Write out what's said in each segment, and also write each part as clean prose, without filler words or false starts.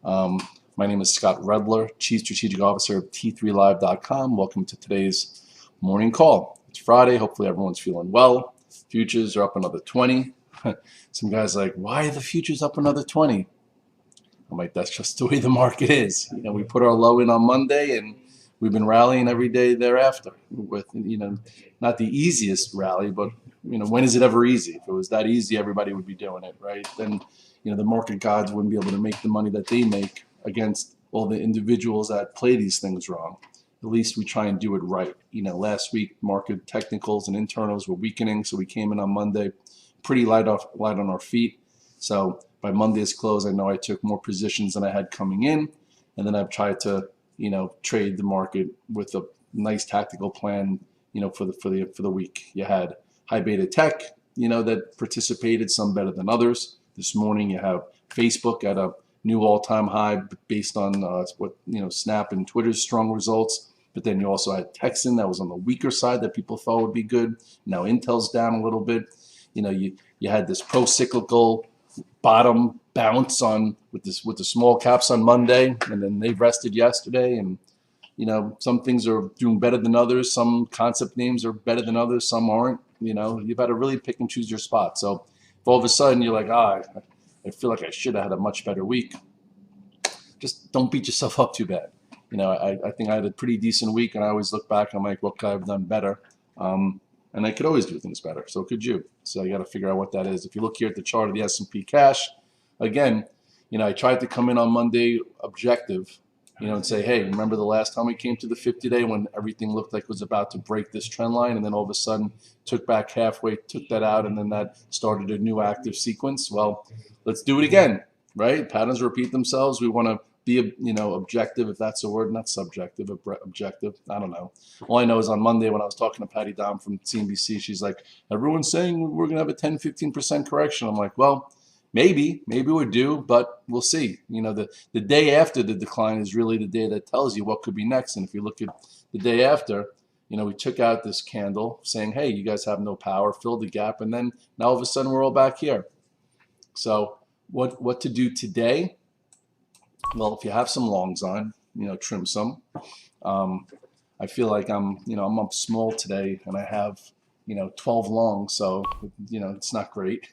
My name is Scott Redler, Chief Strategic Officer of T3Live.com. Welcome to today's morning call. It's Friday. Hopefully everyone's feeling well. Futures are up another 20. Some guys are like, why are the futures up another 20? I'm like, that's just the way the market is. We put our low in on Monday and we've been rallying every day thereafter with, not the easiest rally, but, when is it ever easy? If it was that easy, everybody would be doing it, right? Then, the market gods wouldn't be able to make the money that they make against all the individuals that play these things wrong. At least we try and do it right. Last week, market technicals and internals were weakening, so we came in on Monday pretty light on our feet. So by Monday's close, I know I took more positions than I had coming in, and then I've tried to, trade the market with a nice tactical plan, for the week. You had high beta tech, that participated, some better than others. This morning you have Facebook at a new all-time high based on what Snap and Twitter's strong results. But then you also had Texan that was on the weaker side that people thought would be good. Now Intel's down a little bit. You had this pro-cyclical bottom bounce on with the small caps on Monday, and then they rested yesterday. And some things are doing better than others. Some concept names are better than others. Some aren't. You've got to really pick and choose your spot. So if all of a sudden you're like, I feel like I should have had a much better week, just don't beat yourself up too bad. I think I had a pretty decent week, and I always look back and I'm like, what could I have done better? And I could always do things better. So could you. So you got to figure out what that is. If you look here at the chart of the S&P cash, again, I tried to come in on Monday objective, and say, hey, remember the last time we came to the 50-day when everything looked like it was about to break this trend line, and then all of a sudden took back halfway, took that out, and then that started a new active sequence? Well, let's do it again, right? Patterns repeat themselves. We want to be, objective, if that's a word, not subjective, objective. I don't know. All I know is on Monday when I was talking to Patty Dom from CNBC, she's like, everyone's saying we're going to have a 10, 15% correction. I'm like, well, maybe we're due, but we'll see. The day after the decline is really the day that tells you what could be next. And if you look at the day after, we took out this candle saying, hey, you guys have no power, fill the gap, and then now all of a sudden we're all back here. So what to do today? Well, if you have some longs on, trim some. I feel like I'm up small today, and I have 12 longs, so it's not great.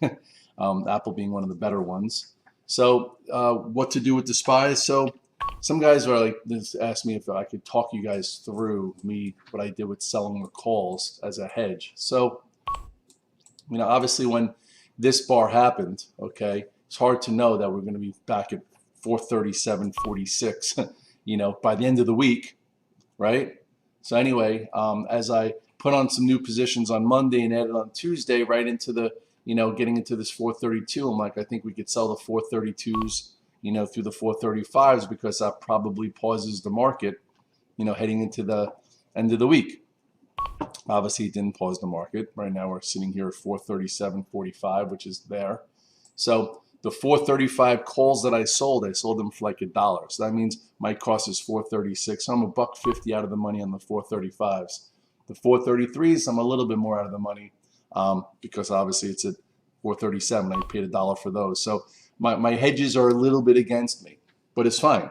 Apple being one of the better ones. So what to do with the SPYs? So some guys are like, this asked me if I could talk you guys through what I did with selling the calls as a hedge. So obviously when this bar happened, okay, it's hard to know that we're going to be back at 437.46 by the end of the week, right? So anyway, as I put on some new positions on Monday and added on Tuesday right into the getting into this 432, I'm like, I think we could sell the 432s, through the 435s, because that probably pauses the market, heading into the end of the week. Obviously, it didn't pause the market. Right now, we're sitting here at 437.45, which is there. So the 435 calls that I sold them for like $1. So that means my cost is 436. So I'm $1.50 out of the money on the 435s. The 433s, I'm a little bit more out of the money. Because obviously it's at 437. I paid $1 for those. So my hedges are a little bit against me, but it's fine.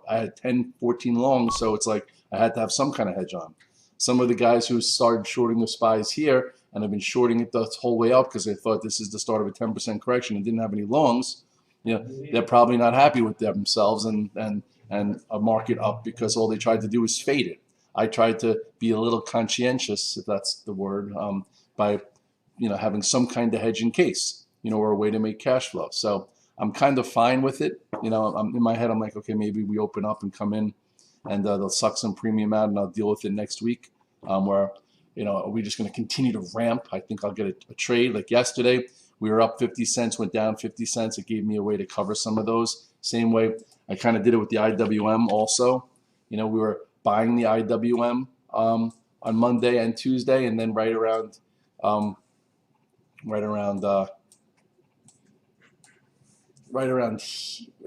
I had 10, 14 longs, so it's like I had to have some kind of hedge on. Some of the guys who started shorting the SPYs here and have been shorting it the whole way up because they thought this is the start of a 10% correction and didn't have any longs, they're probably not happy with themselves and a market up because all they tried to do was fade it. I tried to be a little conscientious, if that's the word, by having some kind of hedge in case, or a way to make cash flow. So I'm kind of fine with it. I'm in my head, I'm like, okay, maybe we open up and come in and they'll suck some premium out and I'll deal with it next week. Where, are we just going to continue to ramp? I think I'll get a trade. Like yesterday, we were up 50 cents, went down 50 cents. It gave me a way to cover some of those. Same way I kind of did it with the IWM also. We were buying the IWM on Monday and Tuesday, and then right around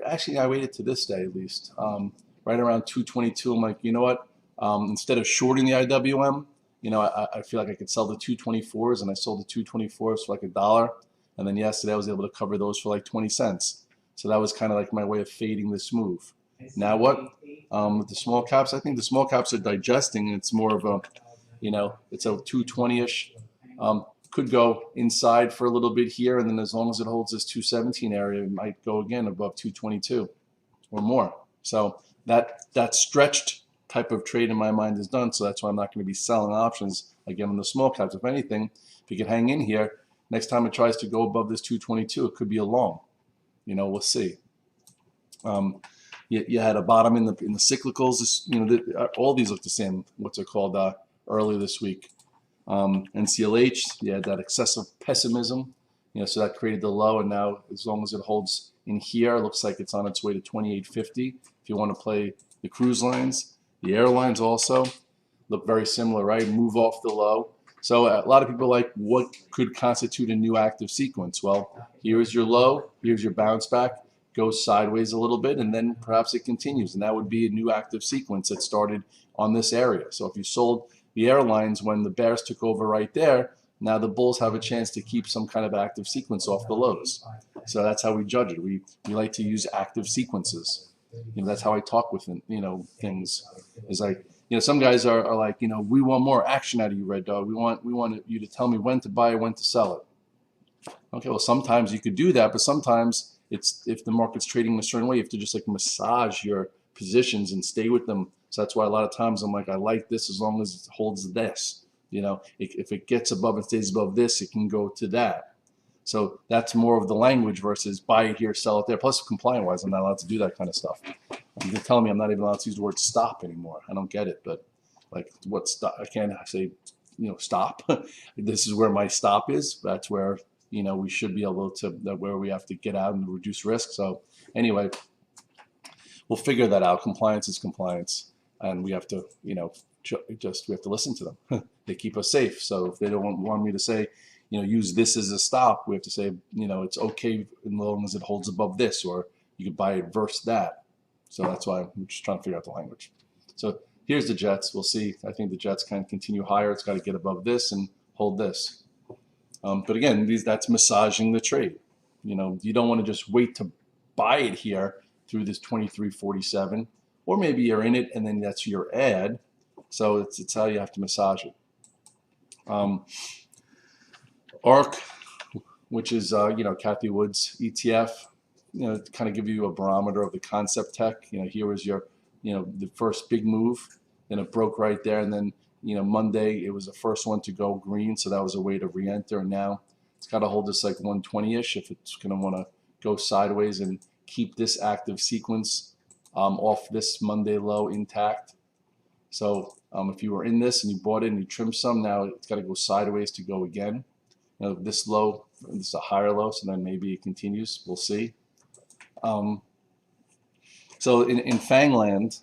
actually I waited to this day at least, right around 222. I'm like, you know what, instead of shorting the IWM, I feel like I could sell the 224s, and I sold the 224s for like $1. And then yesterday I was able to cover those for like 20 cents. So that was kind of like my way of fading this move. Now what? With the small caps, I think the small caps are digesting. It's more of a, it's a 220-ish. Could go inside for a little bit here, and then as long as it holds this 217 area, it might go again above 222 or more. So that stretched type of trade in my mind is done. So that's why I'm not going to be selling options again on the small caps. If anything, if you could hang in here, next time it tries to go above this 222, it could be a long. We'll see. You had a bottom in the cyclicals. All these look the same. What's it called? Earlier this week. NCLH, you had that excessive pessimism, so that created the low, and now as long as it holds in here, it looks like it's on its way to 28.50. If you want to play the cruise lines, the airlines also look very similar, right? Move off the low. So a lot of people are like, what could constitute a new active sequence? Well, here's your low, here's your bounce back, goes sideways a little bit, and then perhaps it continues, and that would be a new active sequence that started on this area. So if you sold the airlines when the bears took over right there, now the bulls have a chance to keep some kind of active sequence off the lows. So that's how we judge it. We like to use active sequences. That's how I talk with things. Is like, some guys are like, we want more action out of you, Red Dog. We want you to tell me when to buy, when to sell it. Okay, well, sometimes you could do that, but sometimes if the market's trading in a certain way, you have to just like massage your positions and stay with them. So that's why a lot of times I'm like, I like this as long as it holds this. If it gets above and stays above this, it can go to that. So that's more of the language versus buy it here, sell it there. Plus, compliant-wise, I'm not allowed to do that kind of stuff. You're telling me I'm not even allowed to use the word stop anymore. I don't get it, but like what stop? I can't say, stop. This is where my stop is. That's where, we should be able to, where we have to get out and reduce risk. So anyway, we'll figure that out. Compliance is compliance. And we have to, we have to listen to them. They keep us safe. So if they don't want me to say, use this as a stop, we have to say, it's okay as long as it holds above this, or you could buy it versus that. So that's why I'm just trying to figure out the language. So here's the Jets. We'll see. I think the Jets can continue higher. It's got to get above this and hold this. But again, that's massaging the trade. You don't want to just wait to buy it here through this 23.47. Or maybe you're in it and then that's your ad. So it's how you have to massage it. ARC, which is Kathy Wood's ETF, to kind of give you a barometer of the concept tech. Here was your the first big move, then it broke right there, and then Monday it was the first one to go green, so that was a way to re-enter, and now it's got to hold this like 120-ish if it's going to want to go sideways and keep this active sequence off this Monday low intact. So if you were in this and you bought it and you trimmed some, now it's got to go sideways to go again. This low, this is a higher low, so then maybe it continues. We'll see. So in Fangland,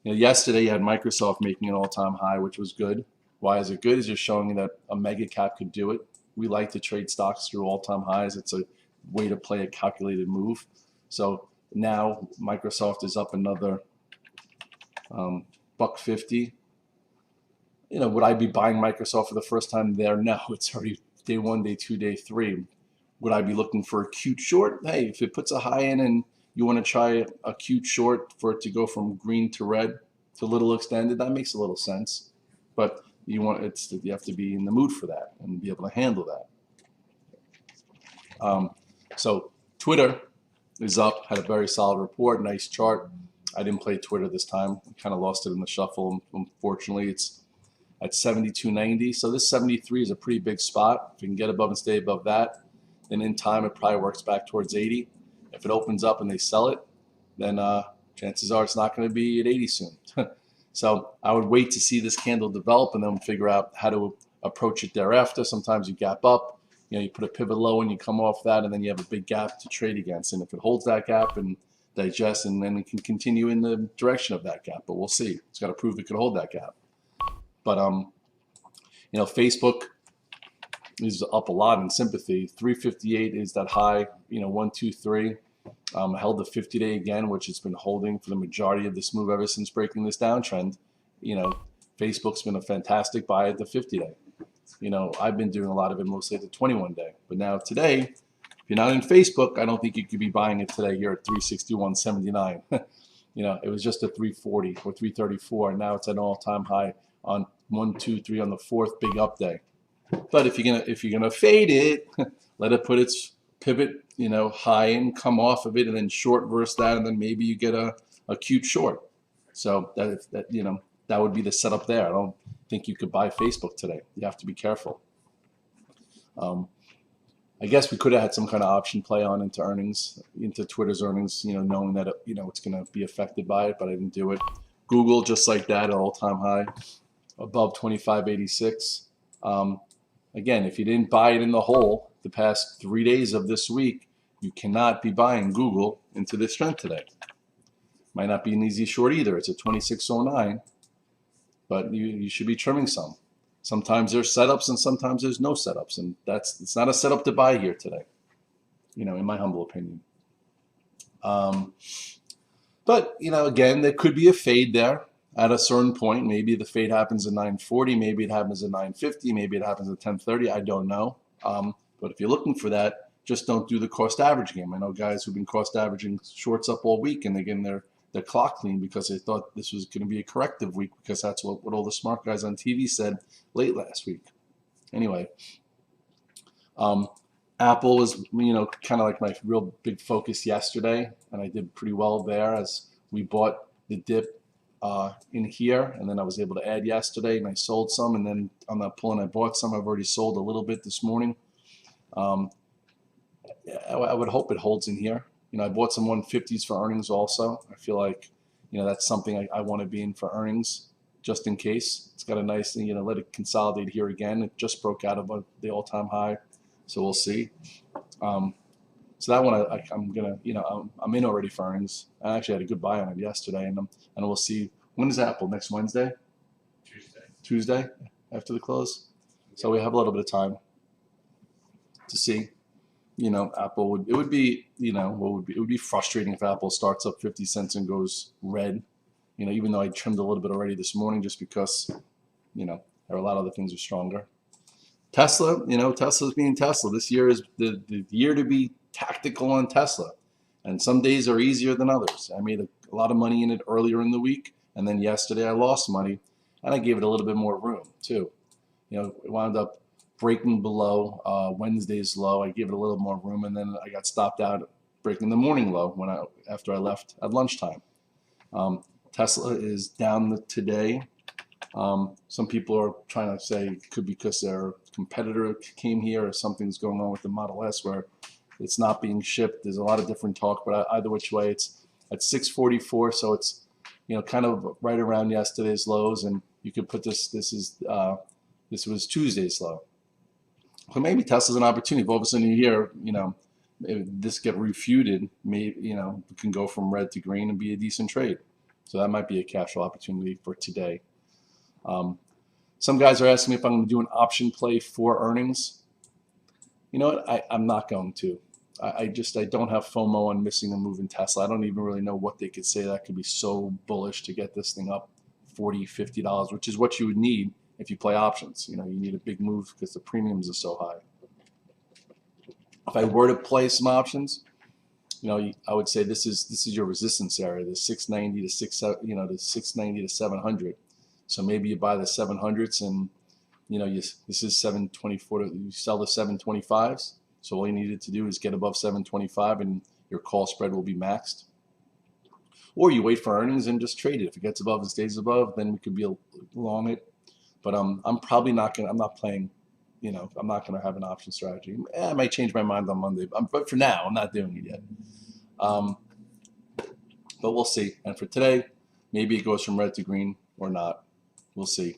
yesterday you had Microsoft making an all-time high, which was good. Why is it good? It's just showing you that a mega cap could do it. We like to trade stocks through all-time highs. It's a way to play a calculated move. So now Microsoft is up another $1.50. Would I be buying Microsoft for the first time there? No, it's already day 1, day 2, day 3. Would I be looking for a cute short? Hey, if it puts a high in and you want to try a cute short for it to go from green to red to little extended, that makes a little sense. But you have to be in the mood for that and be able to handle that. So Twitter is up, had a very solid report, nice chart. I didn't play Twitter this time. I kind of lost it in the shuffle. Unfortunately, it's at 72.90. So this 73 is a pretty big spot. If you can get above and stay above that, then in time it probably works back towards 80. If it opens up and they sell it, then chances are it's not going to be at 80 soon. So I would wait to see this candle develop and then figure out how to approach it thereafter. Sometimes you gap up, you put a pivot low and you come off that, and then you have a big gap to trade against. And if it holds that gap and digests, and then it can continue in the direction of that gap. But we'll see. It's got to prove it could hold that gap. But Facebook is up a lot in sympathy. 358 is that high. 1, 2, 3. Held the 50-day again, which it's been holding for the majority of this move ever since breaking this downtrend. Facebook's been a fantastic buy at the 50-day. I've been doing a lot of it mostly at the 21-day. But now today, If you're not in Facebook, I don't think you could be buying it today. You're at 361.79. It was just at 340 or 334, and now it's at an all-time high on 1, 2, 3 on the fourth big up day. But if you're gonna fade it, let it put its pivot, high and come off of it, and then short versus that, and then maybe you get a cute short. So that would be the setup there. I don't think you could buy Facebook today. You have to be careful. I guess we could have had some kind of option play on into earnings, into Twitter's earnings, knowing that it's going to be affected by it, but I didn't do it. Google, just like that, an all-time high, above 25.86. Again, if you didn't buy it in the hole the past 3 days of this week, you cannot be buying Google into this trend today. Might not be an easy short either. It's at 26.09, but you should be trimming some. Sometimes there's setups and sometimes there's no setups, and it's not a setup to buy here today, in my humble opinion. But again, there could be a fade there at a certain point. Maybe the fade happens at 9:40, maybe it happens at 9:50, maybe it happens at 10:30. I don't know. But if you're looking for that, just don't do the cost average game. I know guys who've been cost averaging shorts up all week and they're getting their clock clean because they thought this was going to be a corrective week, because that's what all the smart guys on TV said late last week. Anyway, Apple was, kind of like my real big focus yesterday, and I did pretty well there as we bought the dip in here, and then I was able to add yesterday, and I sold some, and then on that pull, and I bought some. I've already sold a little bit this morning. I would hope it holds in here. I bought some 150s for earnings also. I feel like, that's something I want to be in for earnings just in case. It's got a nice, let it consolidate here again. It just broke out above the all-time high, so we'll see. So that one I'm gonna, I'm in already for earnings. I actually had a good buy on it yesterday, and we'll see. When is Apple? Next Wednesday? Tuesday after the close. So we have a little bit of time to see. Apple would be it would be frustrating if Apple starts up 50 cents and goes red. Even though I trimmed a little bit already this morning, just because there are a lot of other things are stronger. Tesla, Tesla's being Tesla. This year is the year to be tactical on Tesla, and some days are easier than others. I made a lot of money in it earlier in the week, and then yesterday I lost money, and I gave it a little bit more room too. It wound up breaking below Wednesday's low. I gave it a little more room, and then I got stopped out breaking the morning low after I left at lunchtime. Tesla is down today. Some people are trying to say it could be because their competitor came here or something's going on with the Model S where it's not being shipped. There's a lot of different talk, but either which way, it's at 644, so it's kind of right around yesterday's lows, and you could put this was Tuesday's low. So maybe Tesla's an opportunity. If all of a sudden you hear, if this get refuted, maybe it can go from red to green and be a decent trade. So that might be a cash flow opportunity for today. Some guys are asking me if I'm going to do an option play for earnings. You know what? I'm not going to. I don't have FOMO on missing a move in Tesla. I don't even really know what they could say that could be so bullish to get this thing up $40, $50, which is what you would need if you play options. You need a big move because the premiums are so high. If I were to play some options, I would say this is your resistance area, the 690 to 690 to 700. So maybe you buy the 700s, and this is 724. You sell the 725s. So all you needed to do is get above 725, and your call spread will be maxed. Or you wait for earnings and just trade it. If it gets above and stays above, then we could be long it. But I'm probably not gonna. I'm not playing. I'm not gonna have an option strategy. I might change my mind on Monday, but for now, I'm not doing it yet. But we'll see. And for today, maybe it goes from red to green or not. We'll see.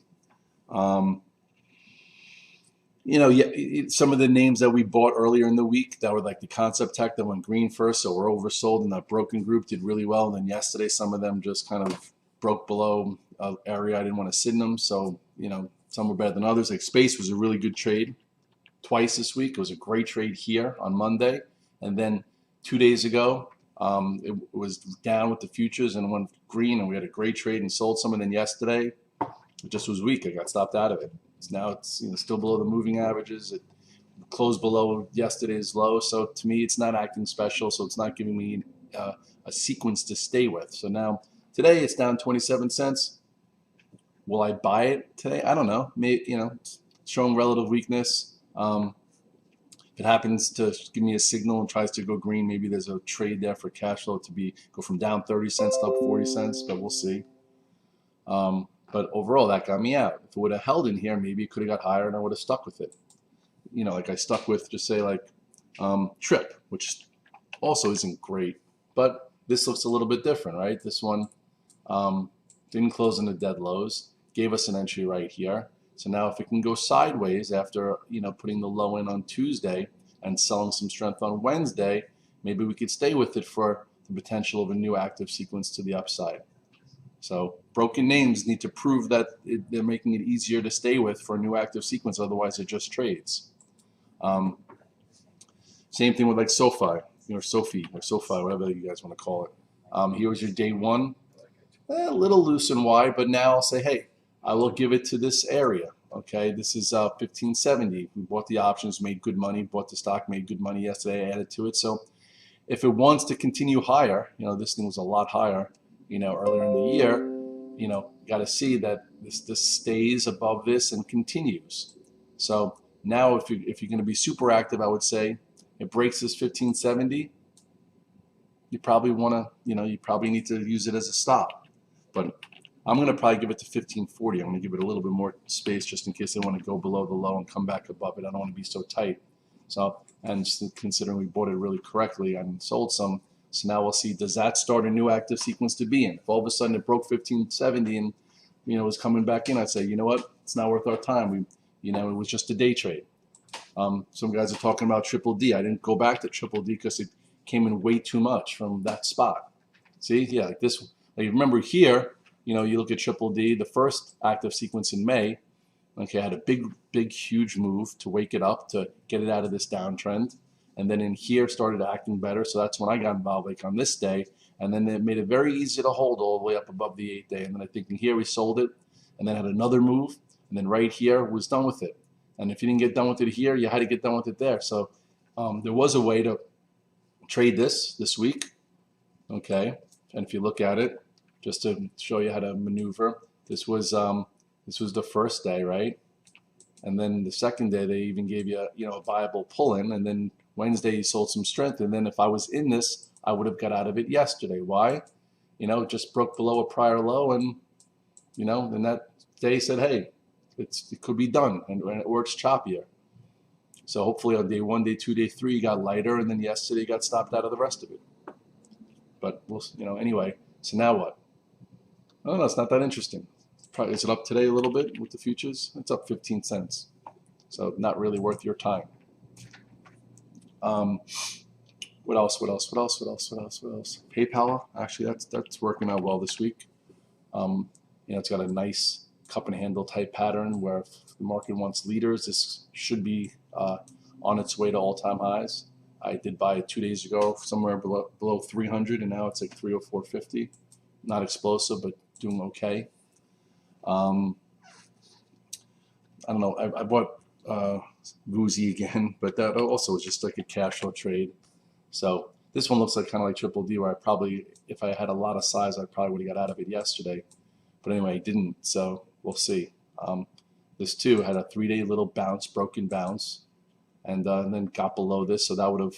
Some of the names that we bought earlier in the week that were like the concept tech that went green first, so we're oversold, and that broken group did really well. And then yesterday, some of them just kind of broke below an area I didn't want to sit in them. So, some were better than others. Like Space was a really good trade twice this week. It was a great trade here on Monday. And then 2 days ago, it was down with the futures and went green, and we had a great trade and sold some. And then yesterday, it just was weak. I got stopped out of it. Now it's still below the moving averages. closed below yesterday's low. So to me, it's not acting special. So it's not giving me a sequence to stay with. So now today it's down 27 cents. Will I buy it today? I don't know. Maybe, it's showing relative weakness. If it happens to give me a signal and tries to go green, maybe there's a trade there for cash flow to go from down 30 cents to up 40 cents, but we'll see. But overall, that got me out. If it would have held in here, maybe it could have got higher and I would have stuck with it. Like I stuck with, just say like Trip, which also isn't great, but this looks a little bit different, right? This one didn't close in the dead lows, gave us an entry right here. So now if it can go sideways after, putting the low in on Tuesday and selling some strength on Wednesday, maybe we could stay with it for the potential of a new active sequence to the upside. So broken names need to prove that they're making it easier to stay with for a new active sequence. Otherwise, it just trades. Same thing with like SoFi, or SoFi, whatever you guys want to call it. Here was your day one. A little loose and wide, but now I'll say, hey, I will give it to this area. Okay, this is 1570. We bought the options, made good money. Bought the stock, made good money yesterday. Added to it. So if it wants to continue higher, this thing was a lot higher, earlier in the year. Got to see that this stays above this and continues. So now, if you're going to be super active, I would say it breaks this 1570. You probably want to, you probably need to use it as a stop. But I'm going to probably give it to 1540. I'm going to give it a little bit more space just in case they want to go below the low and come back above it. I don't want to be so tight. So, and just considering we bought it really correctly and sold some, so now we'll see, does that start a new active sequence to be in? If all of a sudden it broke 1570 and, was coming back in, I'd say, you know what, it's not worth our time. It was just a day trade. Some guys are talking about triple D. I didn't go back to triple D because it came in way too much from that spot. See, yeah, like this. Like remember here, you look at triple D, the first active sequence in May, okay, had a big, huge move to wake it up, to get it out of this downtrend. And then in here started acting better. So that's when I got involved, like on this day. And then it made it very easy to hold all the way up above the 8 day. And then I think in here we sold it and then had another move. And then right here was done with it. And if you didn't get done with it here, you had to get done with it there. So there was a way to trade this week, okay? And if you look at it, just to show you how to maneuver, this was the first day, right? And then the second day they even gave you a viable pull-in, and then Wednesday you sold some strength. And then if I was in this, I would have got out of it yesterday. Why? It just broke below a prior low, and then that day said, hey, it could be done, or it's choppier. So hopefully on day 1, day 2, day 3, you got lighter, and then yesterday you got stopped out of the rest of it. But we'll, anyway. So now what? I don't know. It's not that interesting. Probably, is it up today a little bit with the futures? It's up 15 cents. So not really worth your time. What else? PayPal. Actually, that's working out well this week. It's got a nice cup and handle type pattern where if the market wants leaders, this should be on its way to all-time highs. I did buy it 2 days ago somewhere below 300, and now it's like 304.50. Not explosive, but doing okay. I don't know. I bought Woozy again, but that also was just like a cash flow trade. So this one looks like kind of like triple D, where I probably, if I had a lot of size, I probably would have got out of it yesterday. But anyway, I didn't, so we'll see. This too had a 3-day little bounce, broken bounce, and then got below this, so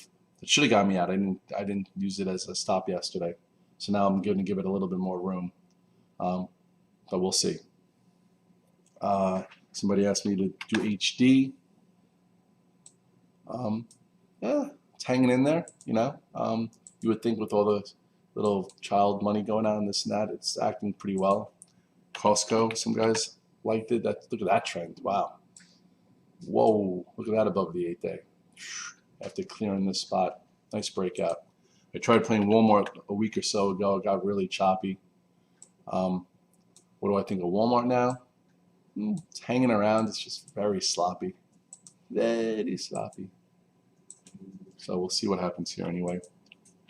it should have got me out. I didn't use it as a stop yesterday, so now I'm going to give it a little bit more room, but we'll see. Somebody asked me to do HD. Yeah, it's hanging in there. You would think with all the little child money going on, this and that, it's acting pretty well. Costco, some guys liked it. Look at that trend. Wow. Whoa, look at that above the 8 day. After clearing this spot, nice breakout. I tried playing Walmart a week or so ago. It got really choppy. What do I think of Walmart now? It's hanging around. It's just very sloppy. Very sloppy. So we'll see what happens here anyway.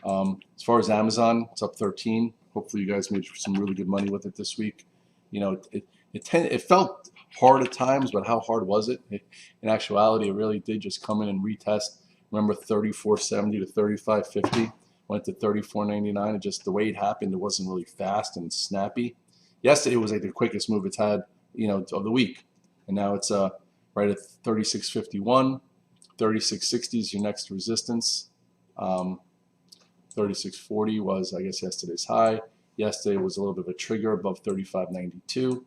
As far as Amazon, it's up 13. Hopefully you guys made some really good money with it this week. It felt hard at times, but how hard was it? In actuality, it really did just come in and retest. Remember 34.70 to 35.50, went to 34.99. It just, the way it happened, it wasn't really fast and snappy. Yesterday was like the quickest move it's had, of the week. And now it's right at 36.51. 36.60 is your next resistance. 36.40 was, I guess, yesterday's high. Yesterday was a little bit of a trigger above 35.92.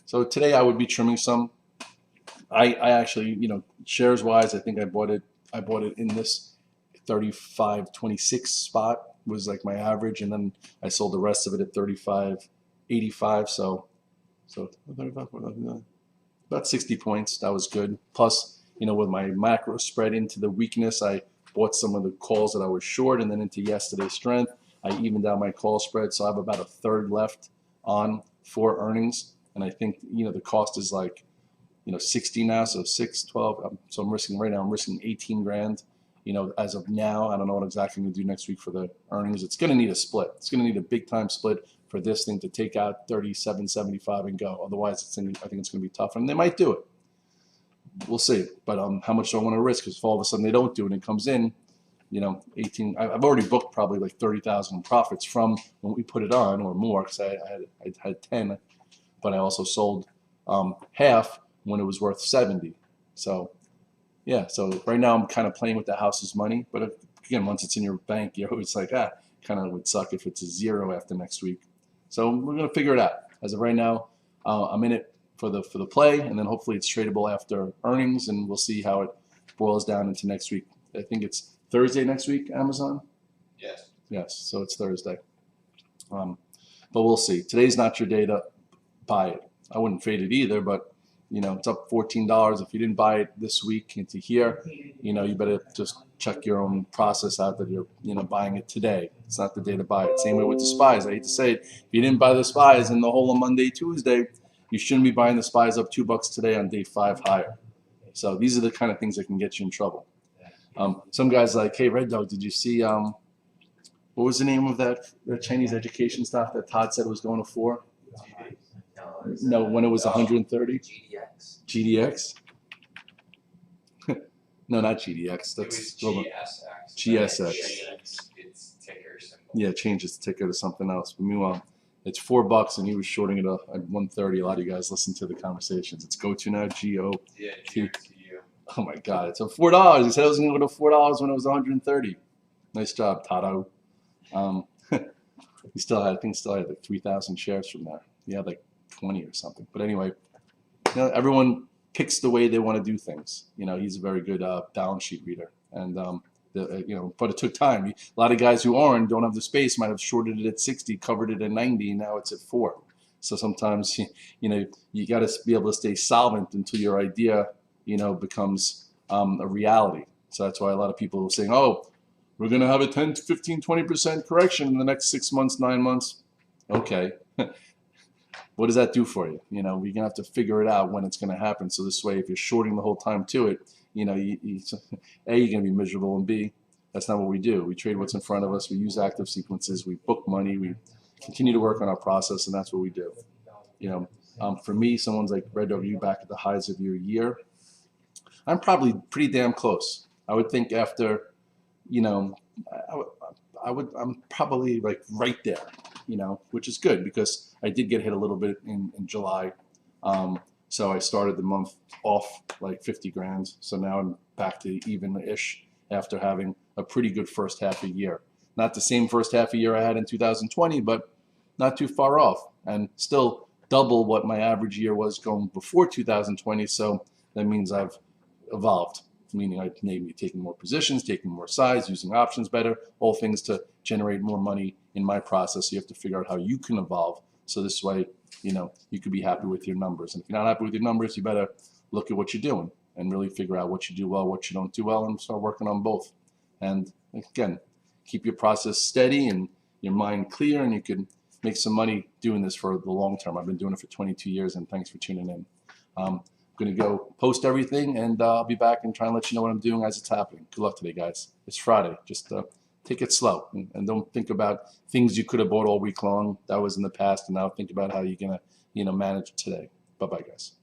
So today I would be trimming some. I actually, shares wise, I think I bought it in this 35.26 spot was like my average, and then I sold the rest of it at 35.85. So about 60 points. That was good. Plus, with my macro spread into the weakness, I bought some of the calls that I was short, and then into yesterday's strength, I evened out my call spread. So I have about a third left on for earnings. And I think, the cost is like, 60 now, so 6, 12. So I'm risking 18 grand, as of now. I don't know what exactly I'm going to do next week for the earnings. It's going to need a split. It's going to need a big time split for this thing to take out 37.75 and go. Otherwise, I think it's going to be tough. And they might do it. We'll see. But how much do I want to risk? Because if all of a sudden they don't do it and it comes in, 18. I've already booked probably like 30,000 in profits from when we put it on, or more, because I had 10, but I also sold half when it was worth 70. So yeah, so right now I'm kind of playing with the house's money, but again, once it's in your bank, you're always like, kind of would suck if it's a zero after next week. So we're gonna figure it out. As of right now, I'm in it for the play, and then hopefully it's tradable after earnings, and we'll see how it boils down into next week. I think it's Thursday next week, Amazon? Yes. Yes, so it's Thursday. But we'll see. Today's not your day to buy it. I wouldn't fade it either, but it's up $14. If you didn't buy it this week into here, you better just check your own process out that you're buying it today. It's not the day to buy it. Same way with the SPYs. I hate to say it. If you didn't buy the SPYs in the whole of Monday, Tuesday, you shouldn't be buying the SPYs up $2 today on day 5 higher. So these are the kind of things that can get you in trouble. Some guys like, hey, Red Dog, did you see what was the name of that Chinese education stuff that Todd said was going to 4? No, when it was 130? GDX. GDX? No, not GDX. That's it was GSX. GSX. Its ticker symbol. Yeah, change its ticker to something else. But meanwhile, it's $4 and he was shorting it at 130. A lot of you guys listen to the conversations. It's go-to now, G-O. Yeah, GOTU. Oh my God, it's $4. He said it was going to go to $4 when it was 130. Nice job, Tato. He still had like 3,000 shares from there. He had like 20 or something. But anyway, everyone picks the way they want to do things. He's a very good balance sheet reader, and but it took time. A lot of guys who don't have the space might have shorted it at 60, covered it at 90, and now it's at 4. So sometimes you got to be able to stay solvent until your idea becomes a reality. So that's why a lot of people are saying, oh, we're going to have a 10, 15, 20% correction in the next 6 months, 9 months. Okay. What does that do for you? We're going to have to figure it out when it's going to happen. So this way, if you're shorting the whole time to it, A, you're going to be miserable, and B, that's not what we do. We trade what's in front of us. We use active sequences. We book money. We continue to work on our process, and that's what we do. For me, someone's like, Red Dog, are you back at the highs of your year? I'm probably pretty damn close. I would think after, I'm probably like right there, which is good because I did get hit a little bit in July. So I started the month off like 50 grand. So now I'm back to even-ish after having a pretty good first half of the year. Not the same first half of the year I had in 2020, but not too far off, and still double what my average year was going before 2020. So that means I've evolved, meaning I've maybe taken more positions, taking more size, using options better, all things to generate more money in my process. So you have to figure out how you can evolve. So this way, you could be happy with your numbers. And if you're not happy with your numbers, you better look at what you're doing and really figure out what you do well, what you don't do well, and start working on both. And again, keep your process steady and your mind clear, and you can make some money doing this for the long term. I've been doing it for 22 years, and thanks for tuning in. I'm going to go post everything, and I'll be back and try and let you know what I'm doing as it's happening. Good luck today, guys. It's Friday. Just take it slow, and don't think about things you could have bought all week long. That was in the past, and now think about how you're going to manage it today. Bye-bye, guys.